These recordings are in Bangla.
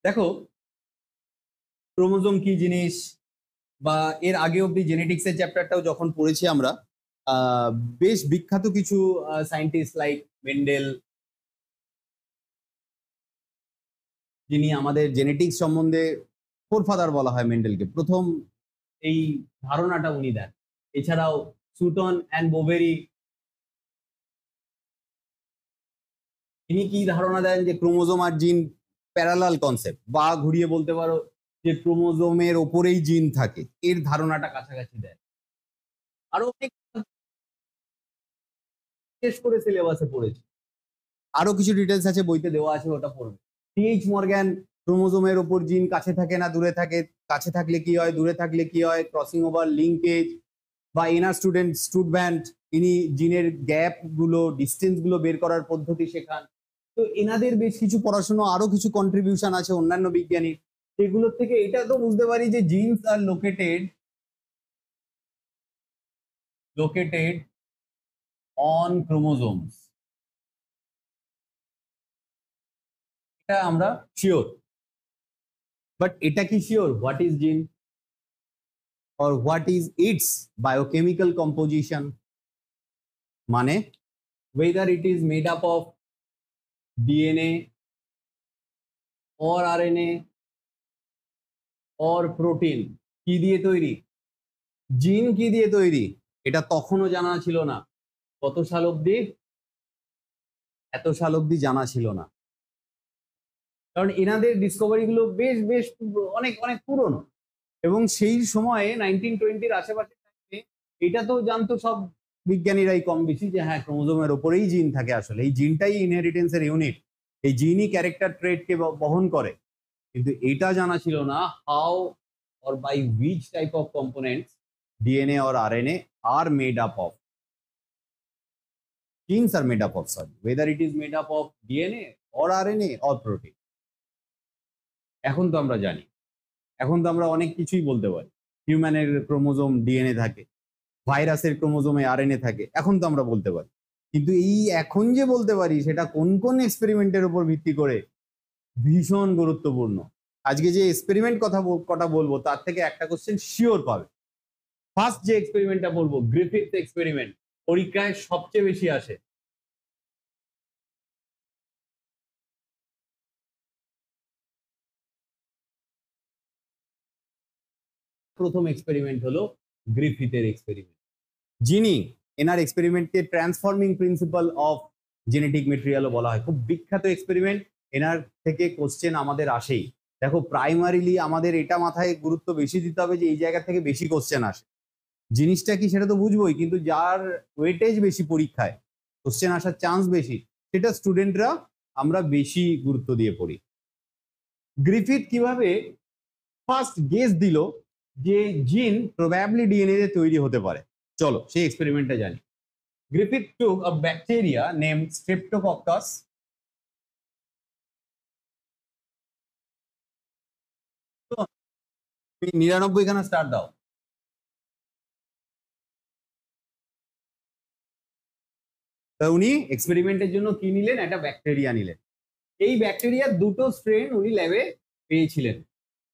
দেখো ক্রোমোজোম কি জিনিস বা এর আগে অব্দি জেনেটিক্স এর চ্যাপ্টারটাও যখন পড়েছি আমরা বেশ বিখ্যাত কিছু সায়েন্টিস্ট লাইক মেন্ডেল, যিনি আমাদের জেনেটিক্স সম্বন্ধে ফোরফাদার বলা হয়, মেন্ডেলকে প্রথম এই ধারণাটা উনি দেন। এছাড়াও সুটন অ্যান্ড বোভেরি, তিনি কি ধারণা দেন যে ক্রোমোজোম আর জিন প্যারালাল কনসেপ্ট, বা ঘুরিয়ে বলতে পারো যে ক্রোমোজোমের ওপরেই জিন থাকে, এর ধারণাটা কাছাকাছি দেয়। আরো অনেক শেষ করে সিলেবাসে পড়েছি, আরো কিছু ডিটেলস আছে বইতে দেওয়া আছে, ওটা পড়বে। টিএইচ মর্গ্যান ক্রোমোজোমের ওপর জিন কাছে থাকে না দূরে থাকে, কাছে থাকলে কি হয়, দূরে থাকলে কি হয়, ক্রসিং ওভার, লিঙ্কেজ, বা এনার স্টুডভ্যান্ট, ইনি জিনের গ্যাপ গুলো, ডিস্টেন্স গুলো বের করার পদ্ধতি শেখান। তো এনাদের বেশ কিছু পড়াশোনা, আরো কিছু কন্ট্রিবিউশন আছে অন্যান্য বিজ্ঞানীর, সেগুলোর থেকে এটা তো বুঝতে পারি যে genes are located on chromosomes, এটা আমরা শিওর। বাট এটা কি sure what is gene or what is its biochemical composition, মানে whether it is made up of DNA or RNA or protein, কি দিয়ে তৈরি, জিন কি দিয়ে তৈরি, এটা তখনও জানা ছিল না। কত সাল অবধি? এত সাল অবধি জানা ছিল না, কারণ এনাদের ডিসকভারি গুলো বেশ বেশ অনেক অনেক পুরনো, এবং সেই সময়ে 1920-র আশেপাশে এটা তো জানতো সব বিজ্ঞানীরাই কম বেশি যে হ্যাঁ ক্রোমোজোমের ওপরেই জিন থাকে, আসলে এই জিনটাই ইনহেরিটেন্সের ইউনিট, এই জিনই ক্যারেক্টার ট্রেটকে বহন করে। কিন্তু এটা জানা ছিল না how or by which type of components DNA or RNA are made up of. Genes are made up of, sorry, whether it is made up of DNA or RNA or protein. এখন তো আমরা জানি, এখন তো আমরা অনেক কিছুই বলতে পারি। হিউম্যানের ক্রোমোজোম ডিএনএ থাকে, ভাইরাসের ক্রোমোজোমে আরএনএ থাকে, এখন তো আমরা বলতে পারি। কিন্তু এই এখন যে বলতে পারি সেটা কোন কোন এক্সপেরিমেন্টের উপর ভিত্তি করে, ভীষণ গুরুত্বপূর্ণ। আজকে যে এক্সপেরিমেন্ট কটা বলবো তার থেকে একটা কোশ্চেন শিওর পাবে। ফার্স্ট যে এক্সপেরিমেন্টটা বলবো, গ্রিফিথ এক্সপেরিমেন্ট, পরীক্ষায় সবচেয়ে বেশি আসে। প্রথম এক্সপেরিমেন্ট হলো গ্রিফিথের এক্সপেরিমেন্ট, যিনি এনার এক্সপেরিমেন্টকে ট্রান্সফর্মিং প্রিন্সিপাল অফ জেনেটিক মেটেরিয়ালও বলা হয়। খুব বিখ্যাত এক্সপেরিমেন্ট, এনার থেকে কোশ্চেন আমাদের আসেই। দেখো প্রাইমারিলি আমাদের এটা মাথায় গুরুত্ব বেশি দিতে হবে যে এই জায়গা থেকে বেশি কোশ্চেন আসে। জিনিসটা কি সেটা তো বুঝবোই, কিন্তু যার ওয়েটেজ বেশি পরীক্ষায়, কোশ্চেন আসার চান্স বেশি, সেটা স্টুডেন্টরা আমরা বেশি গুরুত্ব দিয়ে পড়ি। গ্রিফিথ কিভাবে ফার্স্ট গেস দিল যে জিন প্রবাবলি ডিএনএ তে তৈরি হতে পারে, চলো সেই এক্সপেরিমেন্টটা জানি। Griffith took a bacteria named Streptococcus তুমি 99 খানা স্টার দাও। তা উনি এক্সপেরিমেন্টের জন্য কি নিলেন, একটা ব্যাকটেরিয়া নিলেন। এই ব্যাকটেরিয়ার দুটো স্ট্রেন উনি ল্যাবে পেয়েছিলেন।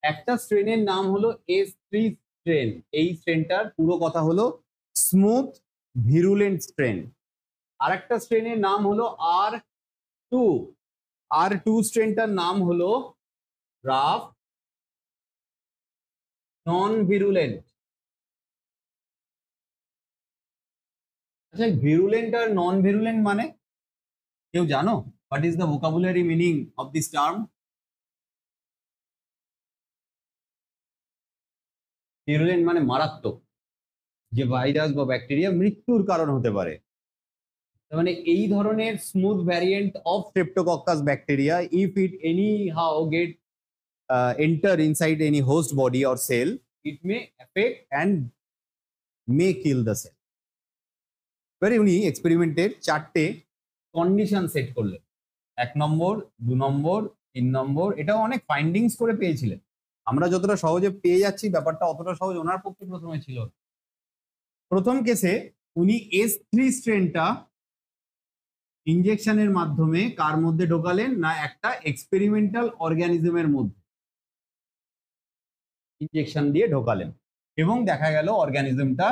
একটা স্ট্রেনের নাম হলো S3 স্ট্রেন, এই স্ট্রেনটার পুরো কথা হলো স্মুথ ভিরুলেন্ট স্ট্রেন। আর একটা স্ট্রেনের নাম হলো R2 স্ট্রেনটার নাম হলো রাফ নন ভিরুলেন্ট। আচ্ছা, ভিরুলেন্ট আর নন ভিরুলেন্ট মানে কেউ জানো? What is the vocabulary meaning of this term? Virulent মানে মারাত্মক, যে ভাইরাস বা ব্যাকটেরিয়া মৃত্যুর কারণ হতে পারে। মানে এই ধরনের smooth variant of streptococcus bacteria, if it any how get enter inside any host body or cell, it may affect and may kill the cell. এবারে উনি এক্সপেরিমেন্টের 4টে কন্ডিশন সেট করলেন, 1 নম্বর, 2 নম্বর, 3 নম্বর। এটাও অনেক ফাইন্ডিংস করে পেয়েছিলেন, আমরা যতটা সহজে পেয়ে যাচ্ছি ব্যাপারটা অতটা সহজ ওনার পক্ষে প্রথমে ছিল। প্রথম কেসে উনি S3 স্ট্রেনটা ইনজেকশনের মাধ্যমে কার মধ্যে ঢোকালেন না, একটা এক্সপেরিমেন্টাল অর্গানিজমের মধ্যে। ইনজেকশন দিয়ে ঢোকালেন এবং দেখা গেল অর্গানিজমটা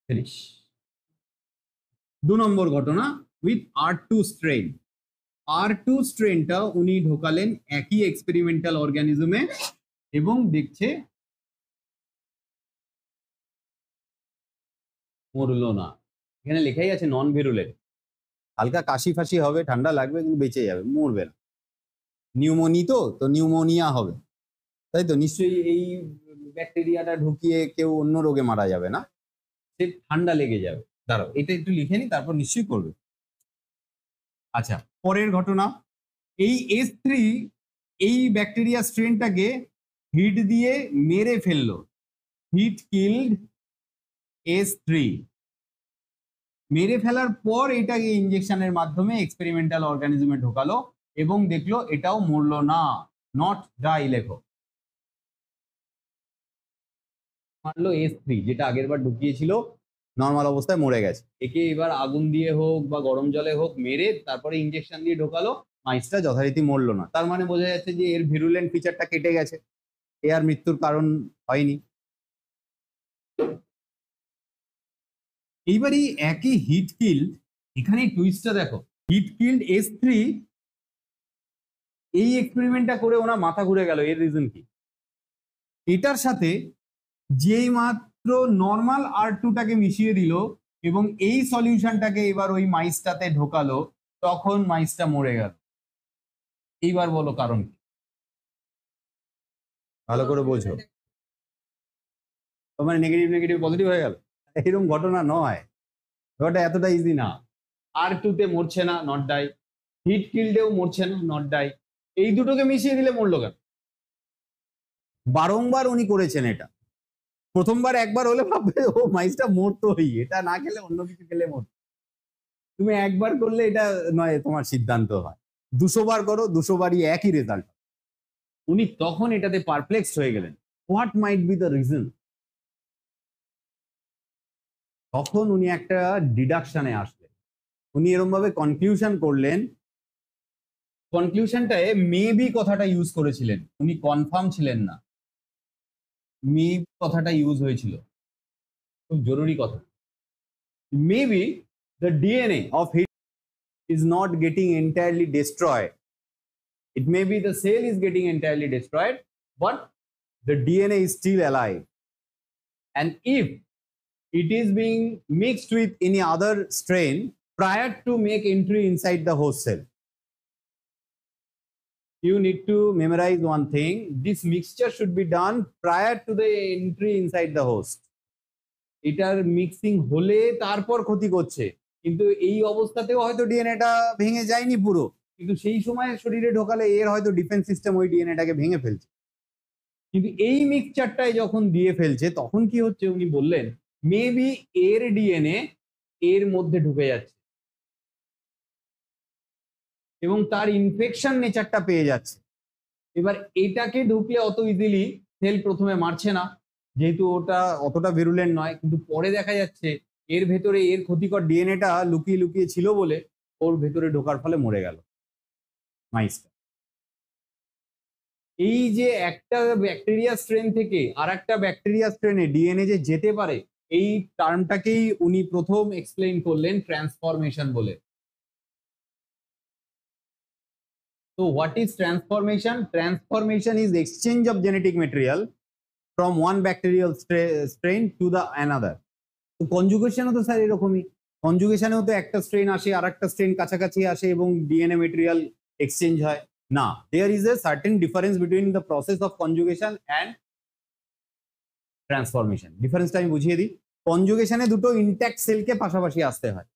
ফিনিশ। 2 নম্বর ঘটনা উইথ R2 স্ট্রেন। R2 স্ট্রেনটা উনি ঢোকালেন একই এক্সপেরিমেন্টাল অর্গানিজমে এবং দেখছে মরলো না। এখানে লেখাই আছে নন ভিরুলেন্ট, হালকা কাশি ফাশি হবে, ঠান্ডা লাগবে, কিন্তু বেঁচে যাবে, মরবে না। তো নিউমোনিয়া হবে, তাই তো? নিশ্চয়ই এই ব্যাকটেরিয়াটা ঢুকিয়ে কেউ অন্য রোগে মারা যাবে না, সে ঠান্ডা লেগে যাবে। দাঁড়াও, এটা একটু লিখে নি, তারপর নিশ্চয়ই করবে। আচ্ছা, পরের ঘটনা, এই S3 এই ব্যাকটেরিয়া স্ট্রেনটাকে হিট দিয়ে মেরে ফেললো, হিট কিল্ড S3। মেরে ফেলার পর এটাকে ইনজেকশনের মাধ্যমে এক্সপেরিমেন্টাল অর্গানিজমে ঢোকালো এবং দেখলো এটাও মরলো না, নট ডাই লেখো। মারলো S3, যেটা আগের বার ঢুকিয়েছিল নর্মাল অবস্থায় মরে গেছে। একে এবার আগুন দিয়ে হোক বা গরম জলে হোক মেরে তারপরে ইনজেকশন দিয়ে ঢোকালো, মাইসটা যথারীতি মরলো না। তার মানে বোঝা যাচ্ছে যে এর ভিরুলেন্ট ফিচারটা কেটে গেছে, এ আর মৃত্যুর কারণ হয়নি। এইবার এই একই হিট কিল্ড, এখানে টুইস্টটা দেখো, হিট কিল্ড S3, এই এক্সপেরিমেন্টটা করে ওনার মাথা ঘুরে গেল। এর রিজন কি? এটার সাথে যেই মাত্র নর্মাল R2টাকে মিশিয়ে দিল এবং এই সলিউশনটাকে এবার ওই মাইসটাতে ঢোকালো, তখন মাইসটা মরে গেল। এইবার বলো কারণ কি? ভালো করে বোঝো। তোমার নেগেটিভ নেগেটিভ পজিটিভ হয়ে গেল, এরকম ঘটনা নয়, ব্যাপারটা এতটা ইজি না। R2তে মরছে না, নট ডাই। হিট কিল্ডেও মরছে না, নট ডাই। এই দুটোকে মিশিয়ে দিলে মরলো কেন? বারংবার উনি করেছেন এটা। প্রথমবার একবার হলে ভাববে ও মাইসটা মরতোই, এটা না খেলে অন্য কিছু খেলে মরতো। তুমি একবার করলে এটা নয় তোমার সিদ্ধান্ত হয়, 200 বার করো, 200 বারই একই রেজাল্ট। উনি তখন এটাতে পারপ্লেক্সড হয়ে গেলেন, what might be the reason. তখন উনি একটা ডিডাকশনে আসলেন। উনি এরকম ভাবে কনক্লুশন করলেন, কনক্লুশনটায় মেবি কথাটা ইউজ করেছিলেন, উনি কনফার্ম ছিলেন না, মেবি কথাটা ইউজ হয়েছিল, খুব জরুরি কথা। Maybe the DNA of heat is not getting entirely destroyed. It may be the cell is getting entirely destroyed, but the DNA is still alive. And if it is being mixed with any other strain prior to make entry inside the host cell, you need to memorize one thing. This mixture should be done prior to the entry inside the host. এটার মিক্সিং হলে তারপর ক্ষতি করছে, কিন্তু এই অবস্থাতেও হয়তো ডিএনএটা ভেঙে যায়নি পুরো, কিন্তু সেই সময় শরীরে ঢোকালে এর হয়তো ডিফেন্স সিস্টেম ওই ডিএনএটাকে ভেঙে ফেলছে। কিন্তু এই মিক্সচারটাই যখন দিয়ে ফেলছে তখন কি হচ্ছে উনি বললেন, মেবি এর ডিএনএ এর মধ্যে ঢুকে যাচ্ছে এবং তার ইনফেকশন নেচারটা পেয়ে যাচ্ছে। এবার এটাকে ঢুকলে অত ইজিলি সেল প্রথমে মারছে না, যেহেতু ওটা অতটা ভিরুলেন্ট নয়, কিন্তু পরে দেখা যাচ্ছে এর ভেতরে এর ক্ষতিকর ডিএনএটা লুকিয়ে লুকিয়ে ছিল বলে ওর ভেতরে ঢোকার ফলে মরে গেল মাইসটা। এই যে একটা ব্যাকটেরিয়া স্ট্রেন থেকে আর একটা ব্যাকটেরিয়া স্ট্রেনে ডিএনএ যে যেতে পারে, এই টার্মটাকেই উনি প্রথম এক্সপ্লেইন করলেন ট্রান্সফরমেশন বলে। So what is transformation? Transformation is exchange of genetic material from one bacterial strain to the another. তো কনজুগেশনও তো স্যার এরকমই, কনজুগেশনেও তো একটা স্ট্রেন আসে আর একটা স্ট্রেন কাছাকাছি আসে এবং ডিএনএ মেটেরিয়াল এক্সচেঞ্জ হয় না। There is a certain difference between the process of conjugation and transformation. ডিফারেন্সটা আমি বুঝিয়ে দিই। কনজুগেশনে দুটো ইনট্যাক্ট সেলকে পাশাপাশি আসতে হয়,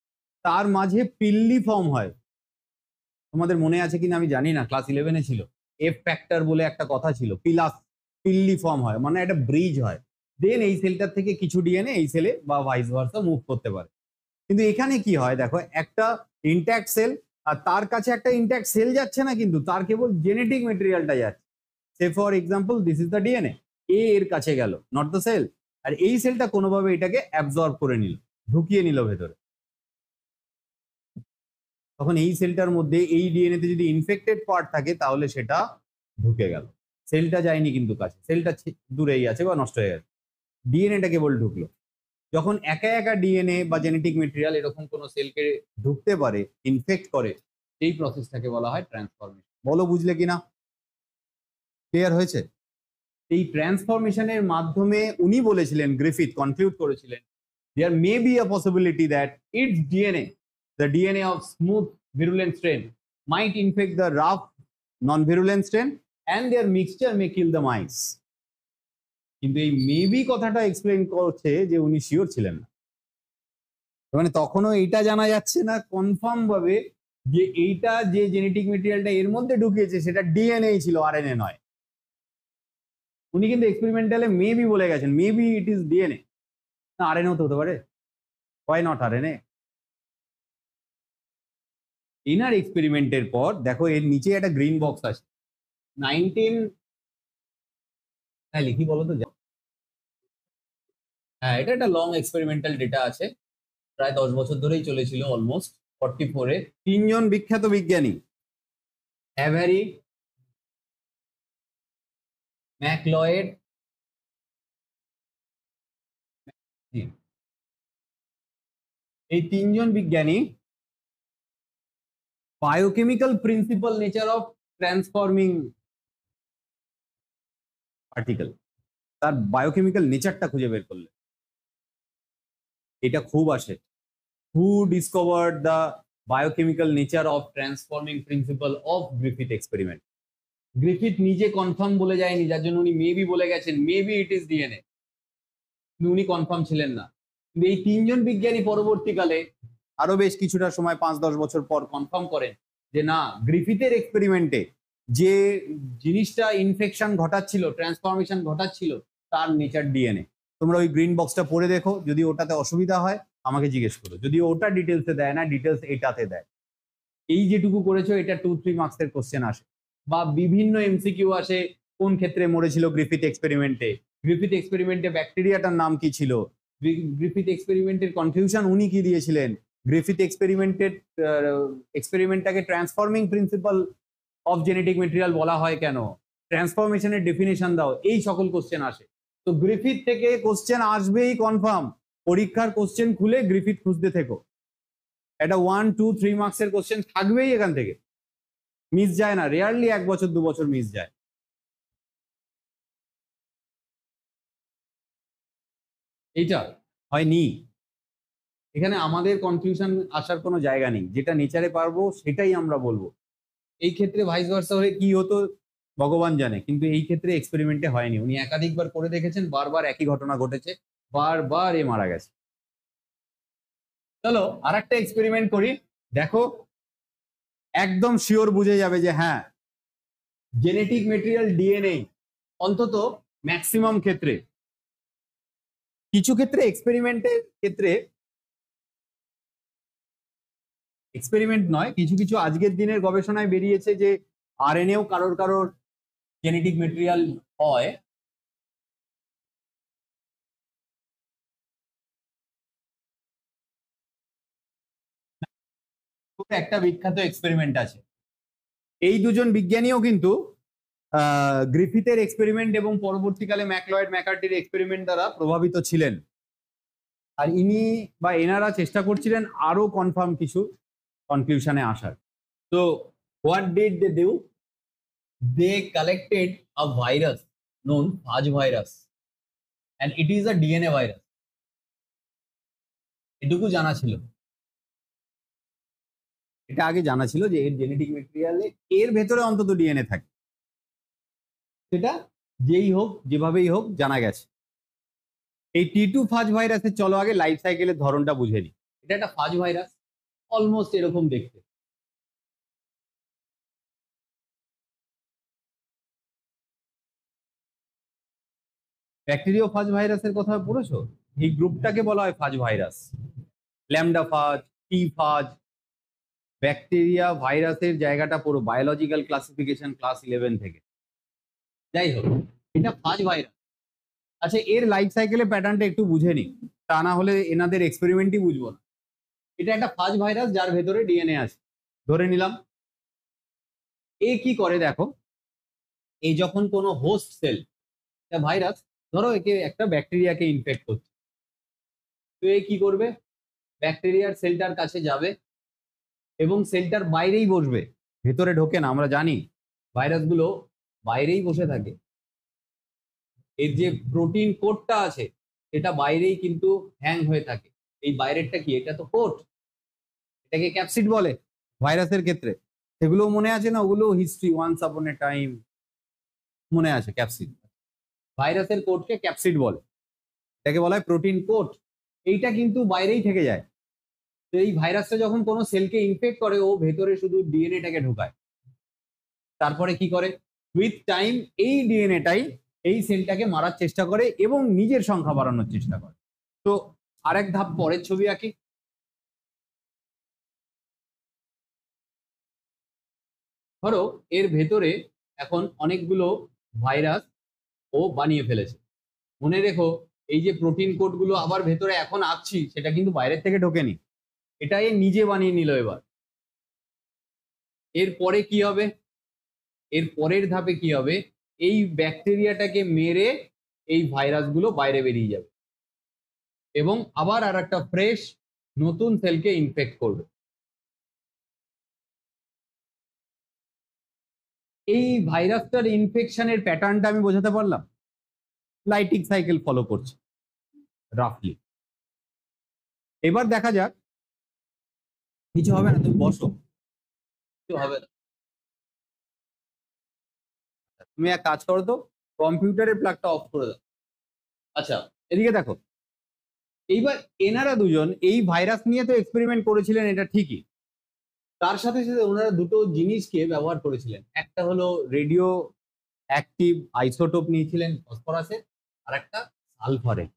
তার মাঝে পিল্লি ফর্ম হয়। তোমাদের মনে আছে কিনা আমি জানি না, ক্লাস 11-এ ছিল, এফ ফ্যাক্টর বলে একটা কথা ছিল, পিল্লি ফর্ম হয়, মানে একটা ব্রিজ হয়, দেন এই সেলটার থেকে কিছু ডিএনএ এই সেলে বা ভাইস ভার্সা মুভ করতে পারে। কিন্তু এখানে কি হয় দেখো, একটা ইনট্যাক্ট সেল আর তার কাছে একটা ইনট্যাক্ট সেল যাচ্ছে না, কিন্তু তার কেবল জেনেটিক মেটেরিয়ালটা যাচ্ছে। সে for example this is the DNA, এর কাছে গেল, নট দ্য সেল, আর এই সেলটা কোনোভাবে এটাকে অ্যাবজর্ব করে নিল, ঢুকিয়ে নিল ভেতরে। তখন এই সেলটার মধ্যে এই ডিএনএ তে যদি ইনফেক্টেড পার্ট থাকে তাহলে সেটা ঢুকে গেল, সেলটা যায়নি কিন্তু কাছে, সেলটা দূরেই আছে বা নষ্ট হয়ে গেছে, ডিএনএটা কেবল ঢুকলো। যখন একা একা ডিএনএ বা জেনেটিক মেটেরিয়াল এরকম কোনো সেলকে ঢুকতে পারে, ইনফেক্ট করে, সেই প্রসেসটাকে বলা হয় ট্রান্সফরমেশন। বলো বুঝলে কিনা? ক্লিয়ার হয়েছে? এই ট্রান্সফরমেশনের মাধ্যমে উনি বলেছিলেন, গ্রিফিথ কনক্লুড করেছিলেন, there may be a possibility that its DNA, the DNA of smooth virulent strain, might infect the rough non-virulent strain and their mixture may kill the mice. কিন্তু এই মেবি কথাটা এক্সপ্লেইন করছে যে উনি শিওর ছিলেন না, মানে তখনও এইটা জানা যাচ্ছে না কনফার্ম ভাবে যে এইটা যে জেনেটিক মেটেরিয়ালটা এর মধ্যে ঢুকিয়েছে সেটা ডিএনএ ছিল, আরএনএ নয়। উনি কিন্তু এক্সপেরিমেন্টালে মেবি বলে গেছেন, মেবি ইট ইজ ডিএনএ, না আরএনএ তো হতে পারে, হোয়াই নট আরএনএ। ইনার এক্সপেরিমেন্টের পর দেখো এর নিচে একটা গ্রিন বক্স আছে, 19 হ্যাঁ লিখি বলো তো। হ্যাঁ, এটা একটা লং এক্সপেরিমেন্টাল ডেটা আছে, প্রায় 10 বছর ধরেই চলেছিল, অলমোস্ট 44-এ। তিনজন বিখ্যাত বিজ্ঞানী, অ্যাভারি, ম্যাকলয়েড, এই তিনজন বিজ্ঞানী biochemical principal nature of transforming particle, তার বায়োকেমিক্যাল নেচারটা খুঁজে বের করলেন। এটা খুব আসে, who discovered the biochemical nature of transforming principle of Griffith experiment. Griffith নিজে কনফার্ম বলে যায়নি, যার জন্য উনি মেবি বলে গেছেন, মেবি ইট ইজ ডিএনএ, উনি কনফার্ম ছিলেন না। কিন্তু এই তিনজন বিজ্ঞানী পরবর্তীকালে আরো বেশ কিছুটা সময়, 5-10 বছর পর কনফার্ম করেন যে না, গ্রিফিথের এক্সপেরিমেন্টে যে জিনিসটা ইনফেকশন ঘটাচ্ছিল, ট্রান্সফরমেশন ঘটাচ্ছিল, তার নেচার ডিএনএ। তোমরা ওই গ্রিন বক্সটা পড়ে দেখো, যদি ওটাতে অসুবিধা হয় আমাকে জিজ্ঞেস করো, যদি ওটা ডিটেলসে দেয় না, ডিটেলস এটাতে দেয়। এই যেটুকু করেছো এটা 2-3 মার্কসের কোশ্চেন আসে, বা বিভিন্ন এমসিকিউ আসে, কোন ক্ষেত্রে মরেছিল গ্রিফিথ এক্সপেরিমেন্টে, গ্রিফিথ এক্সপেরিমেন্টে ব্যাকটেরিয়াটার নাম কি ছিল, গ্রিফিথ এক্সপেরিমেন্টের কনফিউশন উনি কি দিয়েছিলেন, গ্রিফিথ এক্সপেরিমেন্টটাকে transforming principle of genetic material বলা হয় কেন, ট্রান্সফরমেশনের ডেফিনেশন দাও, এই সকল কোশ্চেন আসে। তো গ্রিফিথ থেকে কোশ্চেন আসবেই কনফার্ম, পরীক্ষার কোশ্চেন খুলে গ্রিফিথ খুঁজতে থেকো, এটা 1-2-3 মার্কসের কোশ্চেন থাকবেই এখান থেকে, মিস যায় না, রেয়ারলি 1 বছর 2 বছর মিস যায়। এইটা হয়নি, এখানে আমাদের কনফিউশন আসার কোনো জায়গা নেই, যেটা নেচারে পারবো সেটাই আমরা বলবো। এই ক্ষেত্রে ভাইস ভার্সা হলে কি হতো ভগবান জানে, কিন্তু এই ক্ষেত্রে এক্সপেরিমেন্টে হয়নি, উনি একাধিকবার করে দেখেছেন, বারবার একই ঘটনা ঘটেছে, বারবার এ মারা গেছে। চলো আর একটা এক্সপেরিমেন্ট করি, দেখো একদম শিওর বুঝে যাবে যে হ্যাঁ, জেনেটিক মেটেরিয়াল ডিএনএ অন্তত ম্যাক্সিমাম ক্ষেত্রে, কিছু ক্ষেত্রে এক্সপেরিমেন্টের ক্ষেত্রে, এক্সপেরিমেন্ট নয়, কিছু কিছু আজকের দিনের গবেষণায় বেরিয়েছে যে আরএনএও কারোর কারোর জেনেটিক মেটেরিয়াল হয়। একটা বিখ্যাত এক্সপেরিমেন্ট আছে, এই দুজন বিজ্ঞানীও কিন্তু গ্রিফিথের এক্সপেরিমেন্ট এবং পরবর্তীকালে ম্যাকলয়েড ম্যাকার্টির এক্সপেরিমেন্ট দ্বারা প্রভাবিত ছিলেন, আর ইনি বা এনারা চেষ্টা করছিলেন আরো কনফার্ম কিছু কনক্লুশনে আসার। তো what did they do, they collected a virus known phage virus and it is a DNA virus, এটুকু জানা ছিল, এটা আগে জানা ছিল যে এর জেনেটিক মেটেরিয়ালে এর ভেতরে অন্তত ডিএনএ থাকে, সেটা যেই হোক যেভাবেই হোক জানা গেছে। এই T2 ফাজ ভাইরাসের চলো আগে লাইফ সাইকেলের ধরনটা বুঝে নিই। এটা একটা ফাজ ভাইরাস, অলমোস্ট এরকম দেখতে, ব্যাকটেরিয়া ফাজ ভাইরাসের কথা পড়েছো, এই গ্রুপটাকে বলা হয় ফাজ ভাইরাস, ল্যামডা ফাজ, টি ফাজ। ব্যাকটেরিয়া ভাইরাসের জায়গাটা পুরো বায়োলজিক্যাল ক্লাসিফিকেশন ক্লাস 11 থেকে, যাই হোক এটা ফাজ ভাইরাস। আচ্ছা, এর লাইফ সাইকেলের প্যাটার্নটা একটু বুঝে নিই, তা না হলে এনাদের এক্সপেরিমেন্টই বুঝবো না। এটা একটা ফাজ ভাইরাস যার ভেতরে ডিএনএ আছে, ধরে নিলাম। এ কি করে দেখো, এই যখন কোনো হোস্ট সেল, ভাইরাস, ধরো একে একটা ব্যাকটেরিয়াকে ইনফেক্ট করছে, তো এ কি করবে, ব্যাকটেরিয়ার সেলটার কাছে যাবে এবং সেলটার বাইরেই বসবে, ভেতরে ঢোকে না। আমরা জানি ভাইরাসগুলো বাইরেই বসে থাকে, এর যে প্রোটিন কোডটা আছে এটা বাইরেই কিন্তু হ্যাং হয়ে থাকে। এই বাইরেরটা কি, এটা তো কোড, এটাকে ক্যাপসিড বলে ভাইরাসের ক্ষেত্রে। সেগুলো মনে আছে না, ওগুলো হিস্ট্রি, ওয়ান্স আপন এ টাইম মনে আছে, ক্যাপসিড। ভাইরাসের কোডকে ক্যাপসিড বলে, এটাকে বলা হয় প্রোটিন কোড। এইটা কিন্তু বাইরেই থেকে যায়। তো এই ভাইরাসটা যখন কোনো সেলকে ইনফেক্ট করে, ও ভেতরে শুধু ডিএনএটাকে ঢোকায়, তারপরে কি করে, উইথ টাইম এই ডিএনএটাই এই সেলটাকে মারার চেষ্টা করে এবং নিজের সংখ্যা বাড়ানোর চেষ্টা করে। তো আরেক ধাপ পরের ছবি আঁকি। ধরো এর ভেতরে এখন অনেকগুলো ভাইরাস ও বানিয়ে ফেলেছে। মনে রেখো, এই যে প্রোটিন কোডগুলো আবার ভেতরে এখন আঁকছি, সেটা কিন্তু বাইরের থেকে ঢোকেনি, এটা এ নিজে বানিয়ে নিল। এবার এর পরে কি হবে, এর পরের ধাপে কি হবে, এই ব্যাকটেরিয়াটাকে মেরে এই ভাইরাসগুলো বাইরে বেরিয়ে যাবে এবং আবার আর একটা ফ্রেশ নতুন সেলকে ইনফেক্ট করবে। এই ভাইরাসটার ইনফেকশনের প্যাটার্নটা আমি বোঝাতে পারলাম, লাইটিং সাইকেল ফলো করছে রাফলি। এবার দেখা যাক, কিছু হবে না, তুমি বসো, কিছু হবে না। তুমি এক কাজ করো তো, কম্পিউটারের প্লাগটা অফ করে দাও। আচ্ছা, এদিকে দেখো, এইবার এনারা দুজন এই ভাইরাস নিয়ে তো এক্সপেরিমেন্ট করেছিলেন, এটা ঠিকই। তার সাথে সাথে ওনারা দুটো জিনিসকে ব্যবহার করেছিলেন। একটা হলো রেডিও অ্যাক্টিভ আইসোটোপ নিয়েছিলেন ফসফরাসের, আর একটা সালফারের।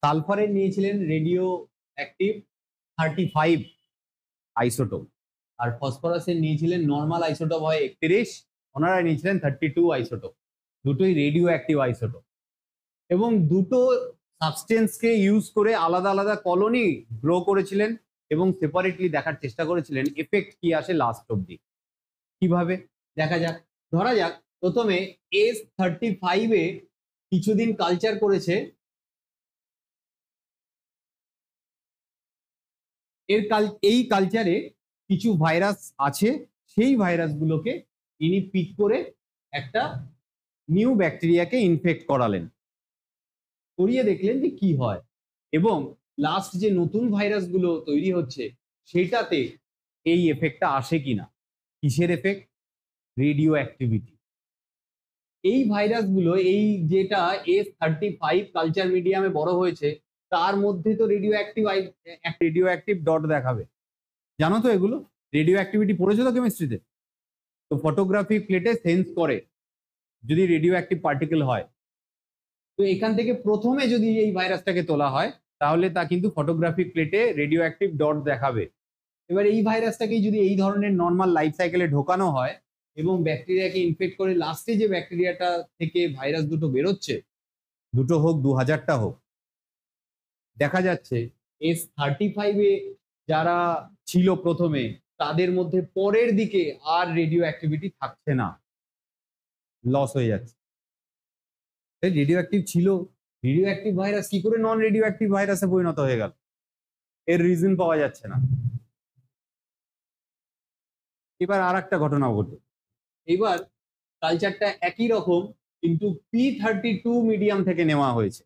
সালফারের নিয়েছিলেন রেডিও অ্যাক্টিভ 35 আইসোটোপ, আর ফসফরাসের নিয়েছিলেন নর্মাল আইসোটোপ হয় 31, ওনারা নিয়েছিলেন 32 আইসোটোপ। দুটোই রেডিও অ্যাক্টিভ আইসোটোপ, এবং দুটো সাবস্টেন্সকে ইউজ করে আলাদা আলাদা কলোনি গ্রো করেছিলেন এবং সেপারেটলি দেখার চেষ্টা করেছিলেন এফেক্ট কি আসে লাস্ট অব্দি। কিভাবে দেখা যাক, ধরা যাক প্রথমে S35-এ কিছুদিন কালচার করেছে। এই কালচারে কিছু ভাইরাস আছে, সেই ভাইরাসগুলোকে ইনি পিক করে একটা নিউ ব্যাকটেরিয়াকে ইনফেক্ট করালেন, করিয়ে দেখলেন যে কি হয়, এবং লাস্ট যে নতুন ভাইরাসগুলো তৈরি হচ্ছে সেটাতে এই এফেক্টটা আসে কিনা। কিসের এফেক্ট, রেডিও অ্যাক্টিভিটি। এই ভাইরাসগুলো, এই যেটা S35 কালচার মিডিয়ামে বড় হয়েছে, তার মধ্যে তো রেডিও অ্যাক্টিভ ডট দেখাবে। জানো তো এগুলো, রেডিও অ্যাক্টিভিটি পড়েছো তো কেমিস্ট্রিতে। তো ফটোগ্রাফি প্লেটে সেন্স করে যদি রেডিও অ্যাক্টিভ পার্টিকেল হয়। তো এখান থেকে প্রথমে যদি এই ভাইরাসটাকে তোলা হয়, তাহলে তা কিন্তু ফটোগ্রাফিক প্লেটে রেডিও অ্যাক্টিভ ডট দেখাবে। এবার এই ভাইরাসটাকে যদি এই ধরনের নর্মাল লাইফ সাইকেলে ঢোকানো হয় এবং ব্যাকটেরিয়াকে ইনফেক্ট করে লাস্টে যে ব্যাকটেরিয়াটা থেকে ভাইরাস দুটো বেরোচ্ছে, দুটো হোক 2000টা হোক, দেখা যাচ্ছে S35-এ যারা ছিল প্রথমে, তাদের মধ্যে পরের দিকে আর রেডিও অ্যাক্টিভিটি থাকছে না, লস হয়ে যাচ্ছে। রেডিও অ্যাক্টিভ ছিল, রেডিও অ্যাক্টিভ ভাইরাস কি করে নন রেডিও অ্যাক্টিভ ভাইরাসে পরিণত হয়ে গেল, এর রিজন পাওয়া যাচ্ছে না। এবার আর একটা ঘটনা ঘটে, এবার কালচারটা একই রকম কিন্তু P32 মিডিয়াম থেকে নেওয়া হয়েছে।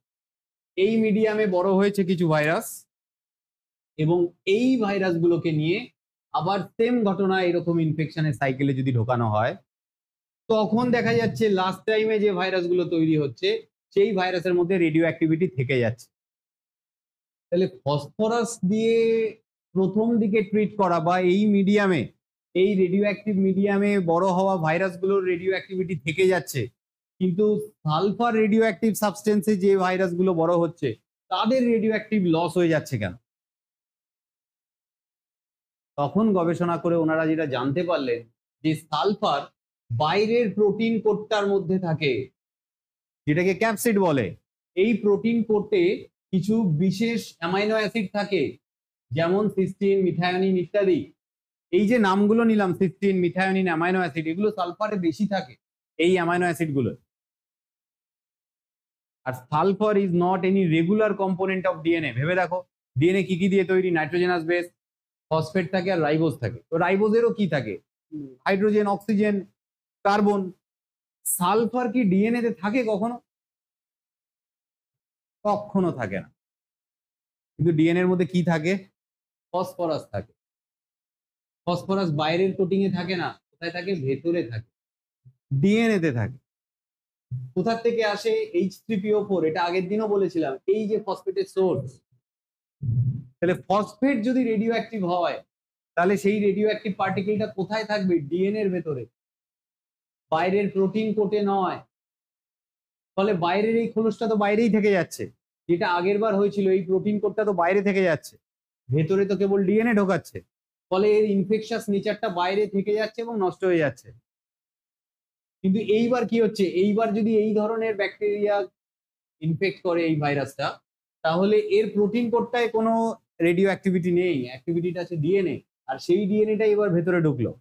এই মিডিয়ামে বড় হয়েছে কিছু ভাইরাস, এবং এই ভাইরাসগুলোকে নিয়ে আবার সেম ঘটনা এরকম ইনফেকশনের সাইকেলে যদি ঢোকানো হয়, তখন দেখা যাচ্ছে লাস্ট টাইমে যে ভাইরাসগুলো তৈরি হচ্ছে সেই ভাইরাসের মধ্যে রেডিও অ্যাক্টিভিটি থেকে যাচ্ছে। তাহলে ফসফরাস দিয়ে প্রথম দিকে ট্রিট করা বা এই মিডিয়ামে, এই রেডিও অ্যাক্টিভ মিডিয়ামে বড় হওয়া ভাইরাসগুলোর রেডিও অ্যাক্টিভিটি থেকে যাচ্ছে, কিন্তু সালফার রেডিও অ্যাক্টিভ সাবস্টেন্সে যে ভাইরাসগুলো বড় হচ্ছে তাদের রেডিও অ্যাক্টিভ লস হয়ে যাচ্ছে কেন? তখন গবেষণা করে ওনারা যেটা জানতে পারলেন যে সালফার বাইরের প্রোটিন কোডটার মধ্যে থাকে, যেটাকে ক্যাপসিড বলে। এই প্রোটিন কোডে কিছু বিশেষ অ্যামাইনো অ্যাসিড থাকে, যেমন সিস্টিন, মিথায়োনিন ইত্যাদি। এই যে নামগুলো নিলাম, সিস্টিন, মিথায়োনিন, অ্যামাইনো অ্যাসিড, এগুলো সালফারে বেশি থাকে। এই অ্যামাইনো অ্যাসিড গুলো। আর sulphur is not any regular component of DNA. ভেবে দেখো ডিএনএ কি কি দিয়ে তৈরি? নাইট্রোজেনাস বেস, ফসফেট থাকে আর রাইবোজ থাকে। তো রাইবোজেরও কি থাকে? Hydrogen, oxygen, carbon. সালফার কি ডিএনএ তে থাকে কখনো? কখনো থাকে না। কিন্তু ডিএনএ এর মধ্যে কি থাকে? ফসফরাস থাকে। ফসফরাস বাইরের কোটিং এ থাকে না, কোথায় থাকে? ভেতরে থাকে, ডিএনএ তে থাকে। কোথা থেকে আসে? H3PO4। এটা আগের দিনও বলেছিলাম, এই যে ফসফেটের সোর্স। তাহলে ফসফেট যদি রেডিও অ্যাক্টিভ হয়, তাহলে সেই রেডিও অ্যাক্টিভ পার্টিকেলটা কোথায় থাকবে? ডিএনএ এর ভেতরে, বাইরের প্রোটিন কোটে নয়। ফলে বাইরের এই খোলসটা তো বাইরেই থেকে যাচ্ছে, যেটা আগের বার হয়েছিল এই প্রোটিন কোডটা তো বাইরে থেকে যাচ্ছে, ভেতরে তো কেবল ডিএনএ ঢোকাচ্ছে। ফলে এর ইনফেকশাস নেচারটা বাইরে থেকে যাচ্ছে এবং নষ্ট হয়ে যাচ্ছে। কিন্তু এইবার কি হচ্ছে? এইবার যদি এই ধরনের ব্যাকটেরিয়া ইনফেক্ট করে এই ভাইরাসটা, তাহলে এর প্রোটিন কোডটায় কোনো রেডিও অ্যাক্টিভিটি নেই, অ্যাক্টিভিটিটা আছে ডিএনএ। আর সেই ডিএনএটা এবার ভেতরে ঢুকলো।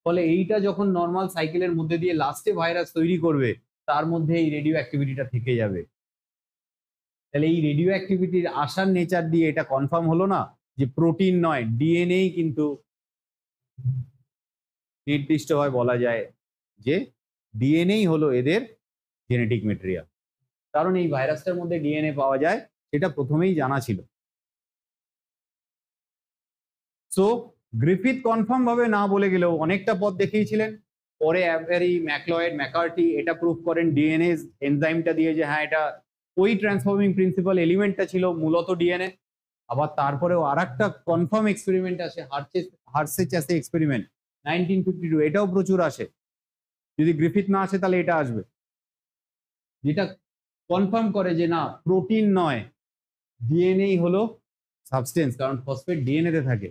ফলে এইটা যখন নর্মাল সাইকেলের মধ্যে দিয়ে লাস্টে ভাইরাস তৈরি করবে, তার মধ্যে এই রেডিও অ্যাক্টিভিটিটা থেকে যাবে। তাহলে এই রেডিও অ্যাক্টিভিটির আসার নেচার দিয়ে এটা কনফার্ম হলো না যে প্রোটিন নয়, ডিএনএই কিন্তু নির্দিষ্টভাবে বলা যায় যে ডিএনএই হলো এদের জেনেটিক মেটেরিয়াল। কারণ এই ভাইরাসটার মধ্যে ডিএনএ পাওয়া যায়, সেটা প্রথমেই জানা ছিল। সো গ্রিফিথ কনফার্ম ভাবে না বলে গেলেও অনেকটা পথ দেখিয়েছিলেন। পরে অ্যাভেরি, ম্যাকলয়েড, ম্যাকার্টি এটা প্রুভ করেন ডিএনএ এনজাইমটা দিয়ে যে হ্যাঁ এটা ওই ট্রান্সফর্মিং প্রিন্সিপাল এলিমেন্টটা ছিল মূলত ডিএনএ। আবার তারপরেও আর একটা কনফার্ম এক্সপেরিমেন্ট আসে, হার্সে-চ্যাসে এক্সপেরিমেন্ট 1952, এটাও প্রচুর আসে। যদি গ্রিফিথ না আসে তাহলে এটা আসবে, যেটা কনফার্ম করে যে না প্রোটিন নয়, ডিএনএই হলো সাবস্টেন্স। কারণ ফসফেট ডিএনএ তে থাকে,